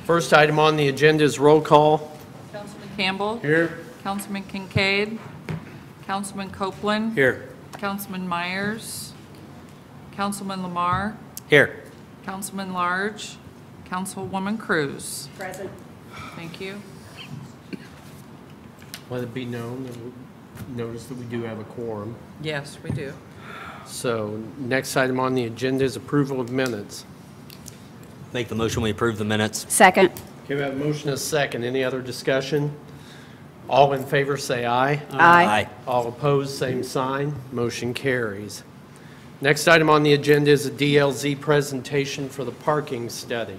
First item on the agenda is roll call. Councilman Campbell. Here. Councilman Kincaid. Councilman Copeland. Here. Councilman Myers. Councilman Lamar. Here. Councilman Large. Councilwoman Cruz. Present. Thank you. Let it be known that we notice that we do have a quorum. Yes, we do. So next item on the agenda is approval of minutes. Make the motion, we approve the minutes. Second. Okay, we have a motion and a second. Any other discussion? All in favor say aye. Aye. All opposed, same sign. Motion carries. Next item on the agenda is a DLZ presentation for the parking study.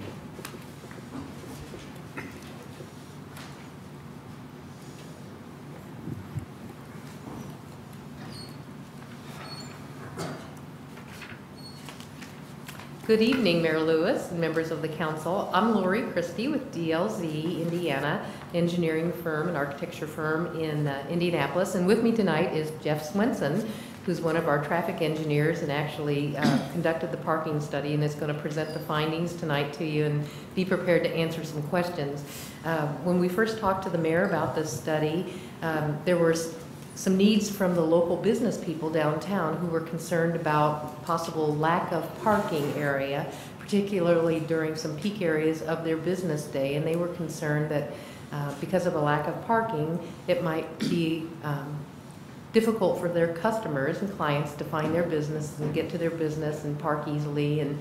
Good evening, Mayor Lewis and members of the council. I'm Lori Christie with DLZ Indiana, engineering firm and architecture firm in Indianapolis. And with me tonight is Jeff Swenson, who's one of our traffic engineers and actually conducted the parking study and is going to present the findings tonight to you and be prepared to answer some questions. When we first talked to the mayor about this study, there were some needs from the local business people downtown who were concerned about possible lack of parking area, particularly during some peak areas of their business day. And they were concerned that because of a lack of parking, it might be difficult for their customers and clients to find their business and get to their business and park easily and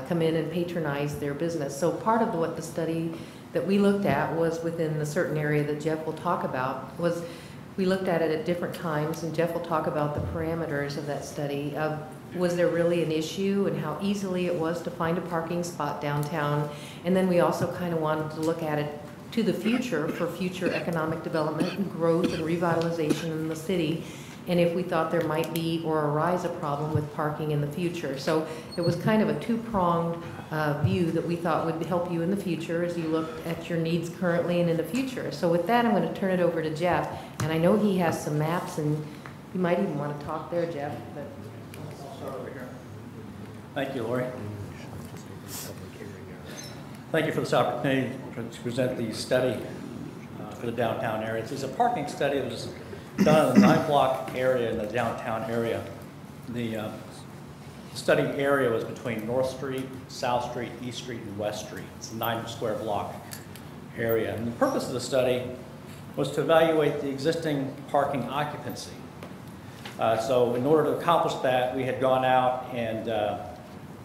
come in and patronize their business. So part of what the study that we looked at was within the certain area that Jeff will talk about was we looked at it at different times, and Jeff will talk about the parameters of that study of was there really an issue and how easily it was to find a parking spot downtown. And then we also kind of wanted to look at it to the future for future economic development and growth and revitalization in the city, and if we thought there might be or arise a problem with parking in the future. So it was kind of a two-pronged view that we thought would help you in the future as you look at your needs currently and in the future. So with that, I'm going to turn it over to Jeff, and I know he has some maps, and you might even want to talk there, Jeff. But I'll start over here. Thank you, Lori. Thank you for this opportunity to present the study for the downtown area. It's a parking study that was done in the 9-block area in the downtown area. The study area was between North Street, South Street, East Street, and West Street. It's a 9-square-block area. And the purpose of the study was to evaluate the existing parking occupancy. So in order to accomplish that, we had gone out and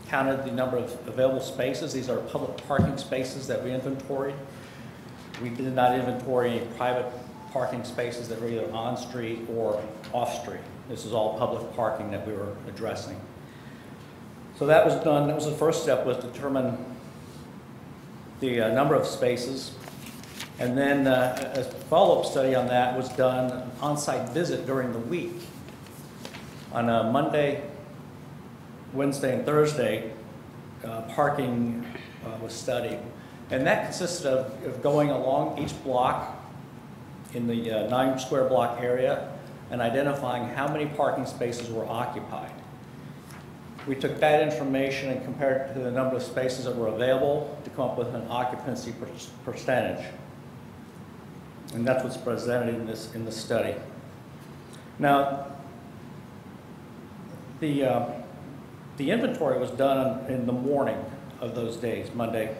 counted the number of available spaces. These are public parking spaces that we inventoried. We did not inventory any private parking spaces that were either on street or off street. This is all public parking that we were addressing. So that was done. That was the first step, was determine the number of spaces. And then a follow-up study on that was done, an on-site visit during the week. On a Monday, Wednesday, and Thursday, parking was studied. And that consisted of going along each block in the 9-square-block area and identifying how many parking spaces were occupied. We took that information and compared it to the number of spaces that were available to come up with an occupancy percentage. And that's what's presented in this study. Now, the inventory was done in the morning of those days, Monday,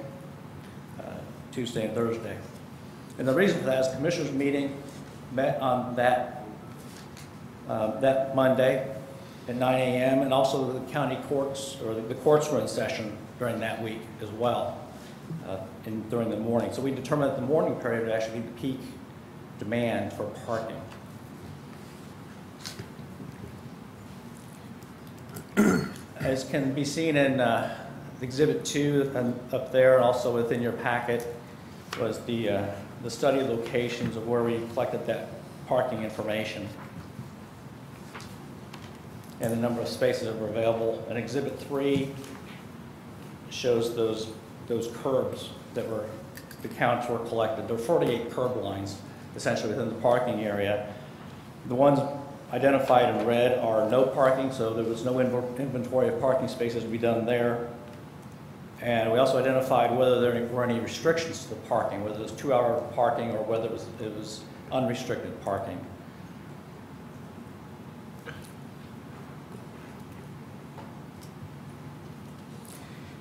Tuesday, and Thursday. And the reason for that is commissioners meeting met on that Monday at 9 a.m. and also the county courts, or the courts were in session during that week as well, during the morning. So we determined that the morning period would actually be the peak demand for parking. As can be seen in Exhibit 2 and up there, and also within your packet, was the study locations of where we collected that parking information and the number of spaces that were available. And Exhibit 3 shows those curbs that were, the counts were collected. There were 48 curb lines essentially within the parking area. The ones identified in red are no parking, so there was no inventory of parking spaces to be done there. And we also identified whether there were any restrictions to the parking, whether it was 2-hour parking or whether it was unrestricted parking.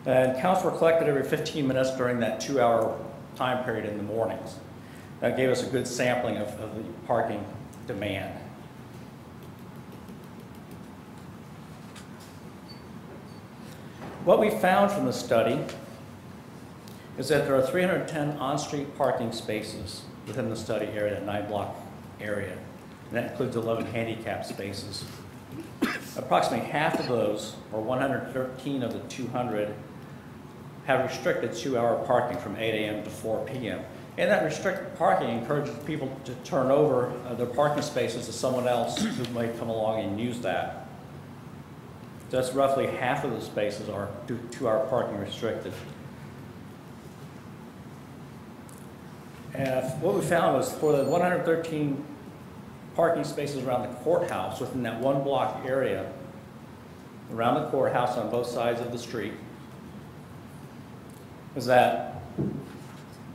And counts were collected every 15 minutes during that 2-hour time period in the mornings. That gave us a good sampling of the parking demand. What we found from the study is that there are 310 on-street parking spaces within the study area, that 9-block area. And that includes 11 handicap spaces. Approximately half of those, or 113 of the 200, have restricted 2-hour parking from 8 a.m. to 4 p.m. And that restricted parking encourages people to turn over their parking spaces to someone else who might come along and use that. So that's roughly half of the spaces are 2-hour parking restricted. And what we found was for the 113 parking spaces around the courthouse within that 1-block area, around the courthouse on both sides of the street, is that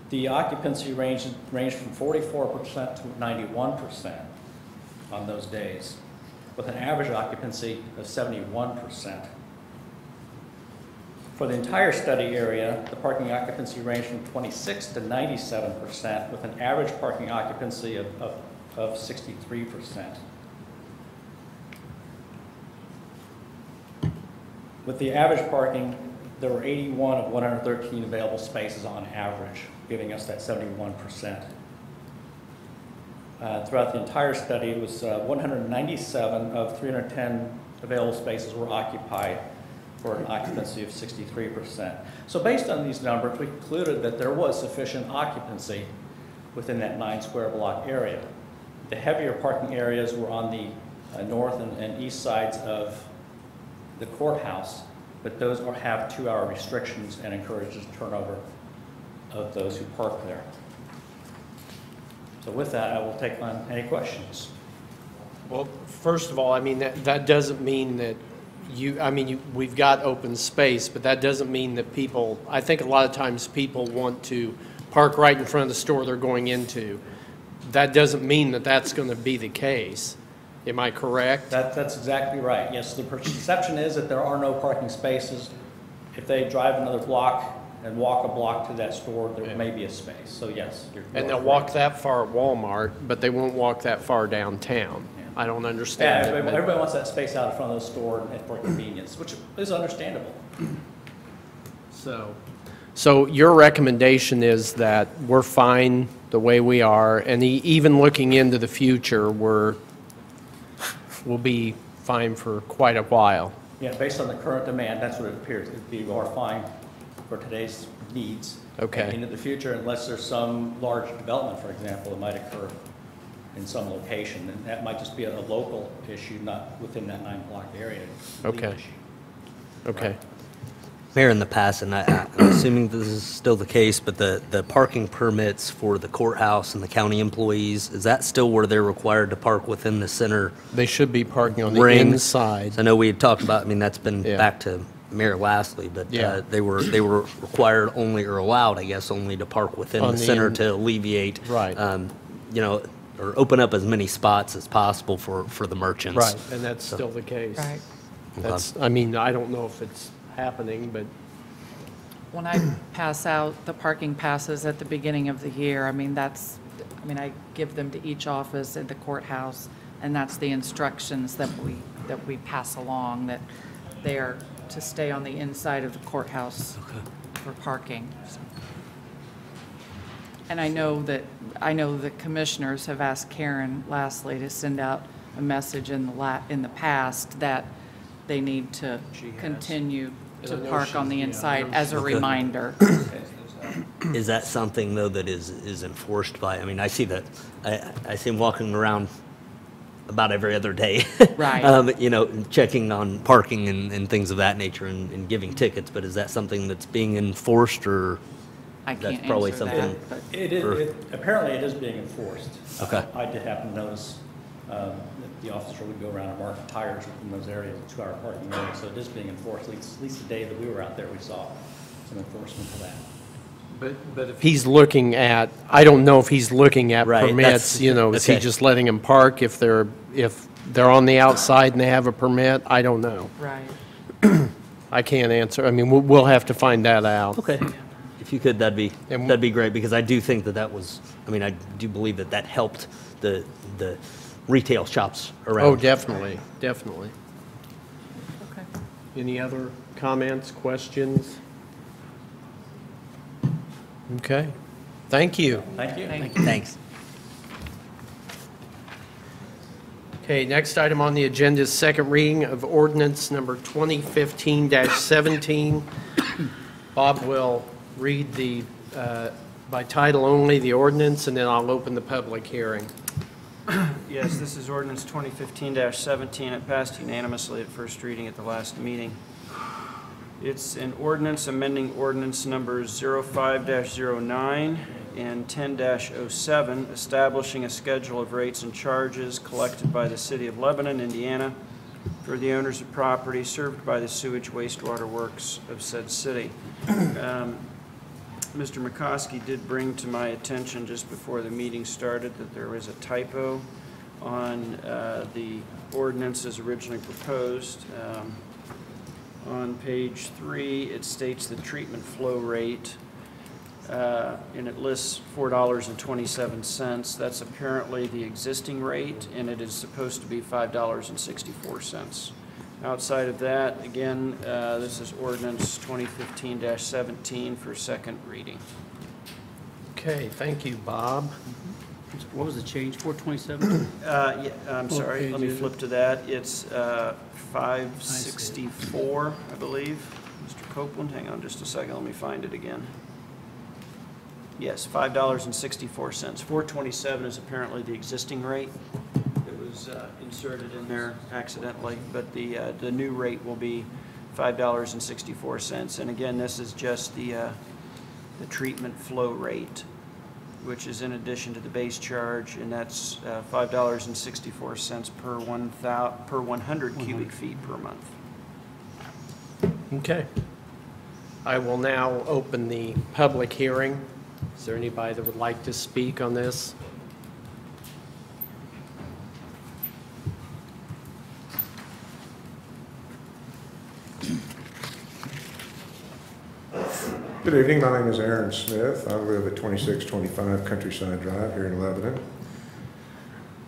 the occupancy ranged from 44% to 91% on those days, with an average occupancy of 71%. For the entire study area, the parking occupancy ranged from 26 to 97%, with an average parking occupancy of 63%. With the average parking, there were 81 of 113 available spaces on average, giving us that 71%. Throughout the entire study, it was 197 of 310 available spaces were occupied for an occupancy of 63%. So based on these numbers, we concluded that there was sufficient occupancy within that 9-square-block area. The heavier parking areas were on the north and east sides of the courthouse, but those have 2-hour restrictions and encourages turnover of those who park there. So with that, I will take on any questions. Well, first of all, I mean, that doesn't mean that we've got open space, but that doesn't mean that people, I think a lot of times people want to park right in front of the store they're going into. That doesn't mean that that's going to be the case. Am I correct? That's exactly right. Yes, the perception is that there are no parking spaces. If they drive another block and walk a block to that store, there may be a space. So yes. And they'll walk that far at Walmart, but they won't walk that far downtown. Yeah. I don't understand. Yeah, everybody wants that space out in front of the store for convenience, which is understandable. So your recommendation is that we're fine the way we are, and even looking into the future, we'll be fine for quite a while. Yeah, based on the current demand, that's what it appears. We are fine for today's needs. Okay. And into the future, unless there's some large development, for example, that might occur in some location, and that might just be a local issue, not within that 9-block area. Okay. Okay. Right. Mayor, in the past, and I'm assuming this is still the case, but the parking permits for the courthouse and the county employees, is that still where they're required to park within the center? They should be parking on the ring? inside. I know we had talked about, I mean, that's been Yeah. back to Mayor Lastly, but Yeah. they were required only, or allowed, I guess, only to park within On the the center in- to alleviate, Right. Or open up as many spots as possible for the merchants. Right, and that's still the case. Right. I mean, I don't know if it's happening, but When I pass out the parking passes at the beginning of the year, I give them to each office at the courthouse, and that's the instructions that we pass along, that they are to stay on the inside of the courthouse for parking. And I know the commissioners have asked Karen Lastly to send out a message in the past that they need to She has. continue And to I know park she- on the yeah, I inside know as a she- reminder. Is that something, though, that is enforced by, I mean, I see that, I see them walking around about every other day. Right. Checking on parking and things of that nature and giving tickets, but is that something that's being enforced, or? I That's can't probably answer something- that, but Apparently it is being enforced. Okay. I did happen to notice that the officer would go around and mark tires in those areas, 2-hour parking areas, so it is being enforced, at least the day that we were out there, we saw. some enforcement for that. But if he's looking at, I don't know if he's looking at Right, permits, that's- you know, is he okay. just letting them park if they're on the outside and they have a permit? I don't know. Right. I can't answer. I mean, we'll have to find that out. Okay. If you could, And- that'd be great, because I do think that was, I mean, I do believe that helped the retail shops around. Oh, definitely, definitely. Okay. Any other comments, questions? Okay, thank you. Thank you. Thank you. Thanks. Okay, next item on the agenda is second reading of ordinance number 2015-17. Bob will read by title only, the ordinance, and then I'll open the public hearing. Yes, this is ordinance 2015-17. It passed unanimously at first reading at the last meeting. It's an ordinance amending ordinance numbers 05-09 and 10-07, establishing a schedule of rates and charges collected by the City of Lebanon, Indiana, for the owners of property served by the sewage wastewater works of said city. Mr. McCoskey did bring to my attention just before the meeting started that there was a typo on the ordinance as originally proposed. On page 3, it states the treatment flow rate, and it lists $4.27. That's apparently the existing rate, and it is supposed to be $5.64. Outside of that, again, this is ordinance 2015-17 for second reading. Okay, thank you, Bob. What was the change, 427? Yeah, I'm sorry, page let me is it? flip to that. It's 564, I believe. Mr. Copeland, hang on just a second, let me find it again. Yes, $5.64. 427 is apparently the existing rate. It was inserted in there accidentally, but the new rate will be $5.64. And again, this is just the treatment flow rate, which is in addition to the base charge, and that's $5.64 per 100 cubic feet per month. Okay. I will now open the public hearing. Is there anybody that would like to speak on this? Good evening, my name is Aaron Smith. I live at 2625 Countryside Drive here in Lebanon.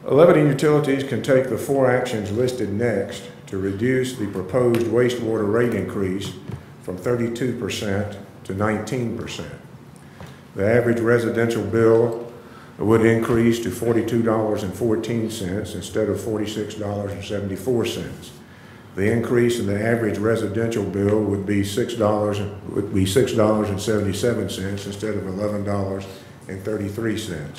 Lebanon Utilities can take the 4 actions listed next to reduce the proposed wastewater rate increase from 32% to 19%. The average residential bill would increase to $42.14 instead of $46.74. The increase in the average residential bill would be $6.77 instead of $11.33.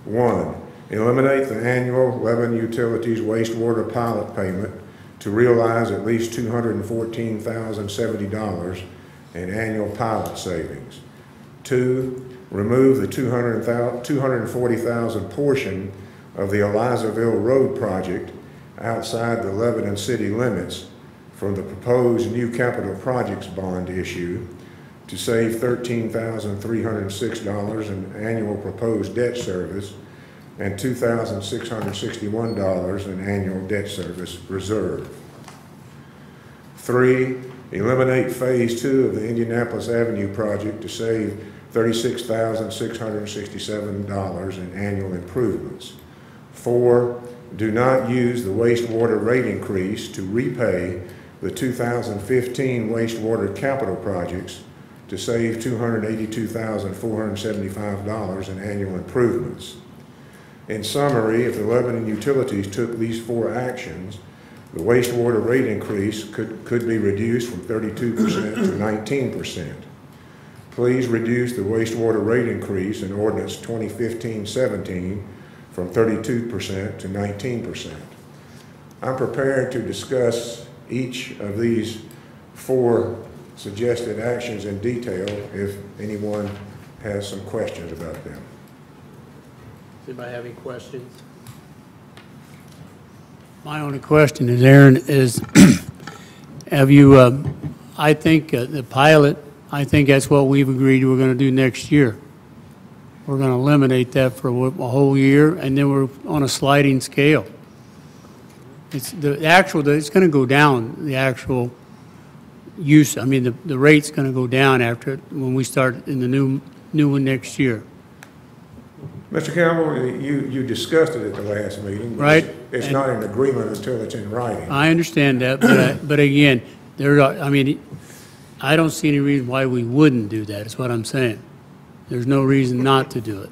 1. Eliminate the annual Lebanon Utilities wastewater pilot payment to realize at least $214,070 in annual pilot savings. 2. Remove the $240,000 portion of the Elizaville Road project outside the Lebanon city limits from the proposed new capital projects bond issue to save $13,306 in annual proposed debt service and $2,661 in annual debt service reserve. 3. Eliminate Phase 2 of the Indianapolis Avenue project to save $36,667 in annual improvements. 4. Do not use the wastewater rate increase to repay the 2015 wastewater capital projects to save $282,475 in annual improvements. In summary, if the Lebanon Utilities took these 4 actions, the wastewater rate increase could be reduced from 32% to 19%. Please reduce the wastewater rate increase in ordinance 2015-17 from 32% to 19%. I'm prepared to discuss each of these 4 suggested actions in detail if anyone has some questions about them. Does anybody have any questions? My only question is, Aaron, is have you, I think the pilot I think that's what we've agreed we're going to do next year. We're going to eliminate that for a whole year, and then we're on a sliding scale. It's it's going to go down, the actual use, I mean, the rate's going to go down after, when we start in the new one next year. Mr. Campbell, you discussed it at the last meeting. But Right. It's not an agreement until it's in writing. I understand that, but again, I don't see any reason why we wouldn't do that, is what I'm saying. There's no reason not to do it.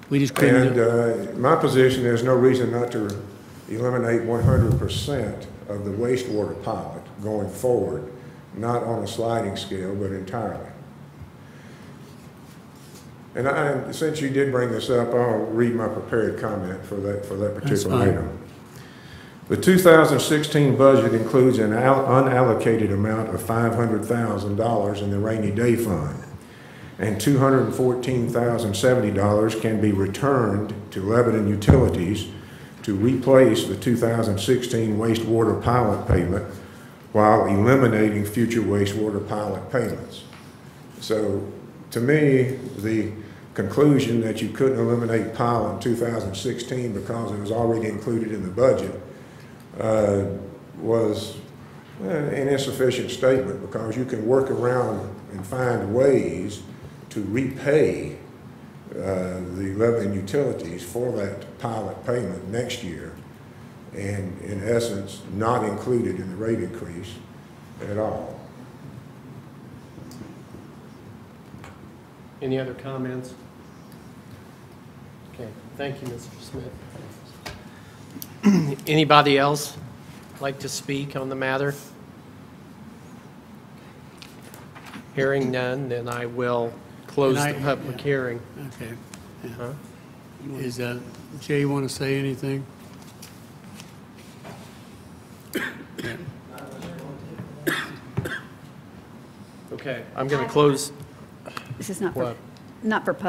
We just couldn't do it. And my position, there's no reason not to eliminate 100% of the wastewater pilot going forward, not on a sliding scale, but entirely. And since you did bring this up, I'll read my prepared comment for that particular fine. item. The 2016 budget includes an unallocated amount of $500,000 in the rainy day fund, and $214,070 can be returned to Lebanon Utilities to replace the 2016 wastewater pilot payment while eliminating future wastewater pilot payments. So, to me, the conclusion that you couldn't eliminate pilot in 2016 because it was already included in the budget was an insufficient statement, because you can work around and find ways to repay the Lebanon Utilities for that pilot payment next year, and in essence not included in the rate increase at all. Any other comments? Okay, thank you, Mr. Smith. Anybody else like to speak on the matter? Hearing none, then I will close the public hearing. Okay. Yeah. Huh? Is, Jay, want to say anything? Okay, I'm going to close. This is not What?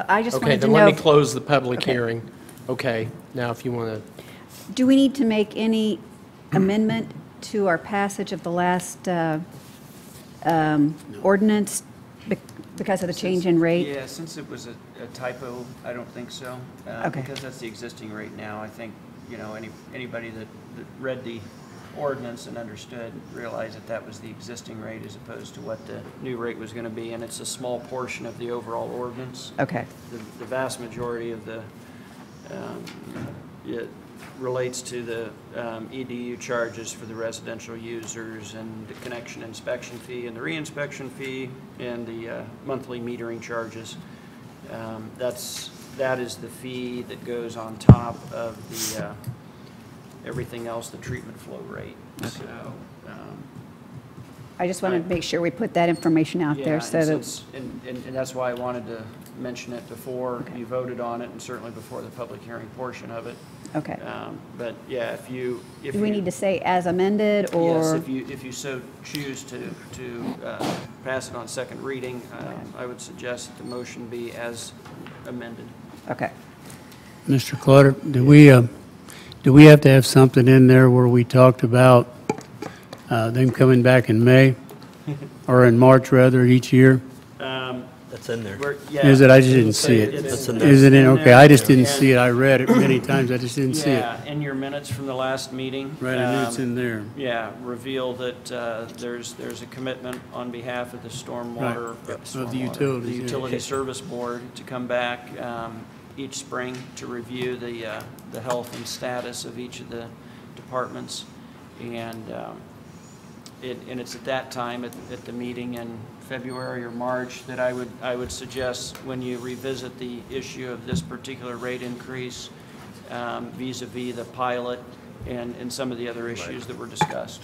I just Okay, wanted to then let me know, close the public Okay. hearing. Okay, now if you want to, do we need to make any amendment to our passage of the last ordinance because of the change in rate? Yeah, since it was a typo, I don't think so. Okay. Because that's the existing rate now. I think, anybody that read the ordinance and understood realized that that was the existing rate as opposed to what the new rate was going to be, and it's a small portion of the overall ordinance. Okay, The vast majority of the, it relates to the EDU charges for the residential users, and the connection inspection fee and the reinspection fee and the monthly metering charges. That is the fee that goes on top of the everything else, the treatment flow rate. So, I just wanted to make sure we put that information out there so that, and that's why I wanted to mention it before you voted on it, and certainly before the public hearing portion of it. okay. But yeah, if Do we need to say as amended, or? Yes, if you so choose to pass it on second reading, I would suggest that the motion be as amended. Okay. Mr. Clutter, do we have to have something in there where we talked about them coming back in May, or in March rather, each year? That's in there. Is it? I just didn't see it. It's in there. Is it in? Okay, I just didn't Yeah. see it. I read it many times, I just didn't see it. Yeah, in your minutes from the last meeting. Right, I knew it's in there. Yeah, reveal that there's a commitment on behalf of the stormwater. Right, of the stormwater, utilities, The yeah. Utility Service Board to come back each spring to review the health and status of each of the departments. And it's at that time, at the meeting in February or March, that I would suggest, when you revisit the issue of this particular rate increase vis-a-vis the pilot and some of the other issues that were discussed.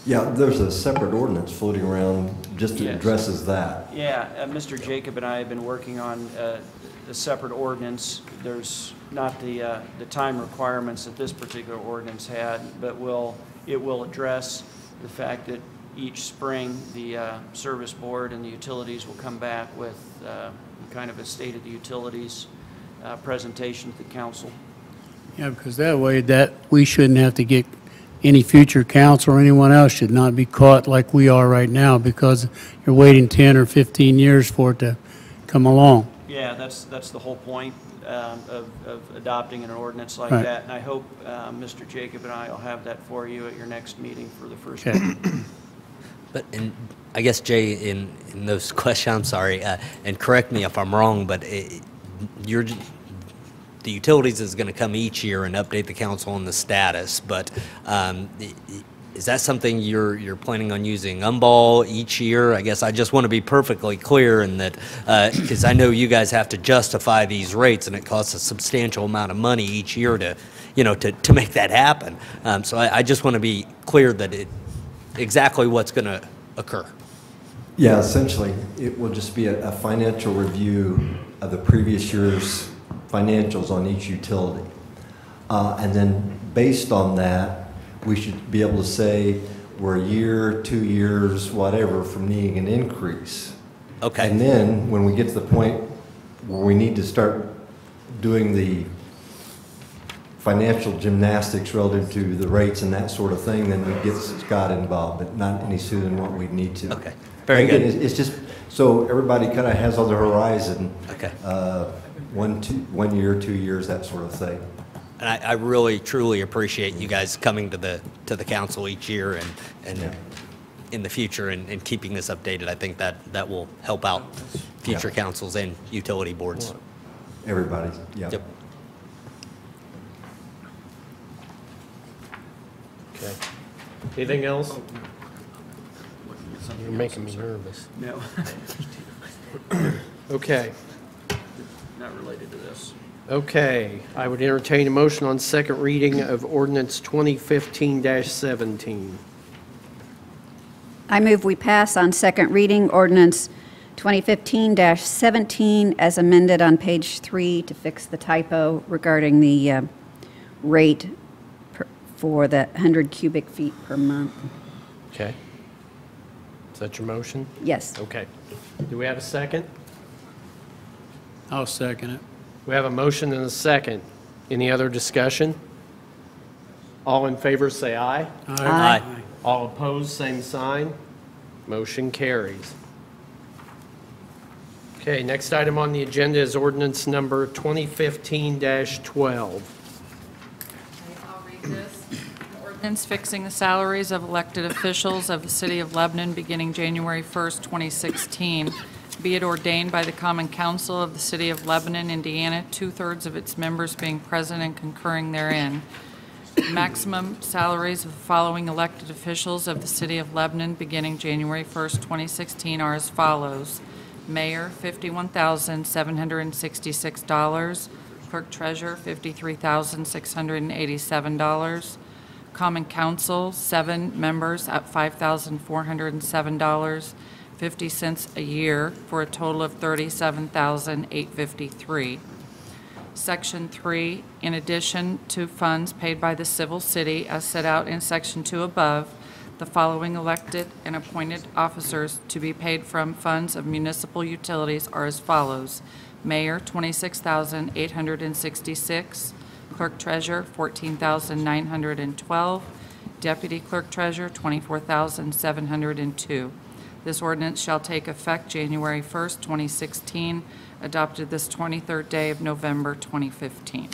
Yeah, there's a separate ordinance floating around just that Yes. addresses that. Yeah, Mr. Jacob and I have been working on a separate ordinance. There's not the time requirements that this particular ordinance had, but it will address the fact that each spring, the service board and the utilities will come back with kind of a state of the utilities presentation to the council. Yeah, because that way, we shouldn't have to get any future council or anyone else should not be caught like we are right now because you're waiting 10 or 15 years for it to come along. Yeah, that's the whole point of adopting an ordinance like Right. that. And I hope Mr. Jacob and I will have that for you at your next meeting for the first Okay. reading. But, and I guess, Jay, in those questions, I'm sorry, and correct me if I'm wrong, but the utilities is going to come each year and update the council on the status, but is that something you're planning on using each year? I guess I just want to be perfectly clear in that, because I know you guys have to justify these rates, and it costs a substantial amount of money each year to, to make that happen. So I just want to be clear that exactly what's going to occur. Yeah, essentially, it will just be a financial review of the previous year's financials on each utility. And then based on that, we should be able to say we're a year, 2 years, whatever, from needing an increase. Okay. And then when we get to the point where we need to start doing the financial gymnastics relative to the rates and that sort of thing, then we get Scott involved, but not any sooner than what we need to. Okay, very Again, good. it's just so everybody kind of has on the horizon. Okay. 1 year, 2 years, that sort of thing. And I really, truly appreciate you guys coming to the council each year and Yeah. in the future and keeping this updated. I think that will help out future councils and utility boards. Everybody, yeah. Yep. Okay. Anything else? You're making me nervous. No, Okay. not related to this. Okay, I would entertain a motion on second reading of ordinance 2015-17. I move we pass on second reading ordinance 2015-17 as amended on page 3 to fix the typo regarding the rate for the 100 cubic feet per month. Okay. Is that your motion? Yes. Okay. Do we have a second? I'll second it. We have a motion and a second. Any other discussion? All in favor, say aye. Aye. All opposed, same sign. Motion carries. Okay, next item on the agenda is ordinance number 2015-12. I'll read this. An ordinance fixing the salaries of elected officials of the City of Lebanon beginning January 1st, 2016. Be it ordained by the Common Council of the City of Lebanon, Indiana, 2/3 of its members being present and concurring therein. Maximum salaries of the following elected officials of the City of Lebanon beginning January 1st, 2016 are as follows. Mayor, $51,766. Clerk Treasurer, $53,687. Common Council, 7 members at $5,407. 50 cents a year for a total of $37,853. Section 3, in addition to funds paid by the civil city as set out in Section 2 above, the following elected and appointed officers to be paid from funds of municipal utilities are as follows. Mayor, $26,866. Clerk Treasurer, $14,912. Deputy Clerk Treasurer, $24,702. This ordinance shall take effect January 1st, 2016, adopted this 23rd day of November, 2015.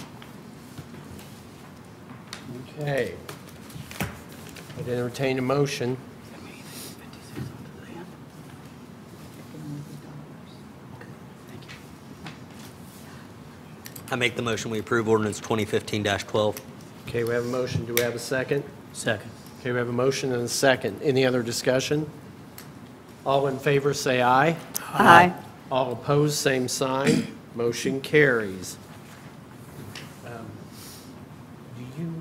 Okay. I'd entertain a motion. I make the motion, we approve ordinance 2015-12. Okay, we have a motion. Do we have a second? Second. Okay, we have a motion and a second. Any other discussion? All in favor, say aye. Aye. All opposed, same sign. Motion carries. Do you,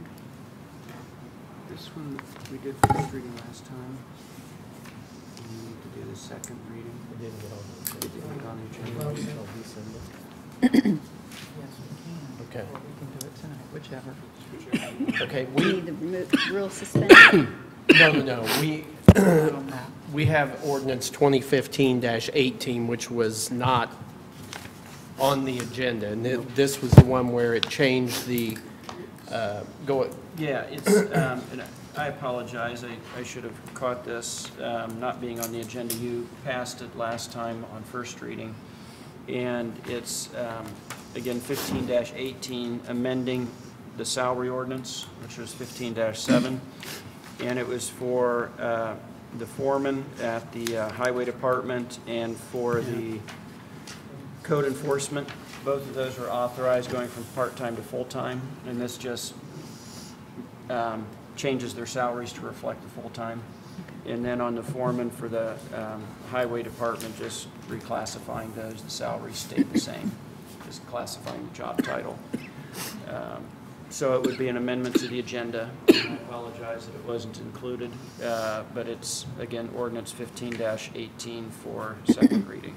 This one, we did first reading last time. We need to do the second reading. It didn't get on the agenda. Yes, we can. Okay. Or we can do it tonight, whichever. Okay, We we, need the rule suspended. no. We have ordinance 2015-18, which was not on the agenda. And this was the one where it changed the, Yeah, it's, and I apologize. I should have caught this, not being on the agenda. You passed it last time on first reading. And it's, again, 15-18, amending the salary ordinance, which was 15-7. And it was for the foreman at the highway department and for the code enforcement. Both of those were authorized going from part-time to full-time. And this just changes their salaries to reflect the full-time. And then on the foreman for the highway department, just reclassifying those, the salaries stayed the same, just classifying the job title. So it would be an amendment to the agenda. I apologize that it wasn't included, but it's, again, ordinance 15-18 for second reading.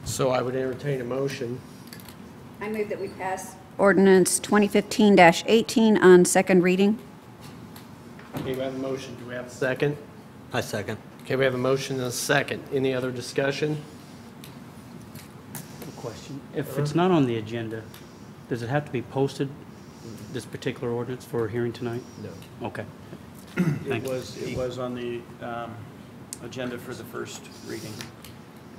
So I would entertain a motion. I move that we pass ordinance 2015-18 on second reading. Okay, we have a motion. Do we have a second? I second. Okay, we have a motion and a second. Any other discussion? Question. If it's not on the agenda, does it have to be posted, this particular ordinance, for a hearing tonight? No. Okay. It was on the agenda for the first reading,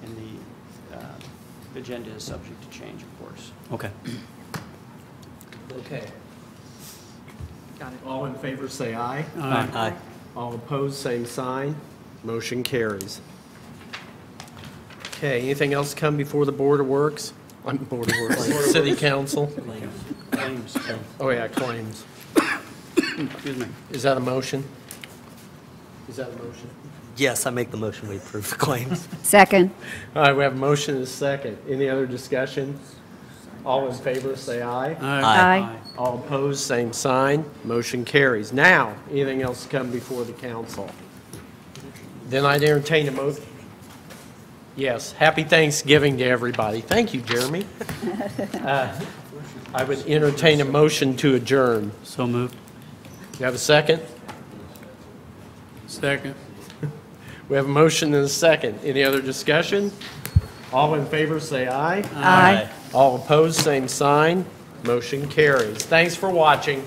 and the agenda is subject to change, of course. Okay. Okay. Got it. All in favor, say aye. Aye. All opposed, same sign. Motion carries. Okay, anything else come before the Board of Works? Board of Works, City Council? Claims. Oh, yeah, claims. Excuse me. Is that a motion? Is that a motion? Yes, I make the motion, we approve the claims. Second. All right, we have a motion and a second. Any other discussion? All in favor, say aye. Aye. All opposed, same sign. Motion carries. Now, anything else to come before the council? Then I'd entertain a motion. Yes, happy Thanksgiving to everybody. Thank you, Jeremy. I would entertain a motion to adjourn. So moved. You have a second? Second. We have a motion and a second. Any other discussion? All in favor, say aye. Aye. All opposed, same sign. Motion carries. Thanks for watching.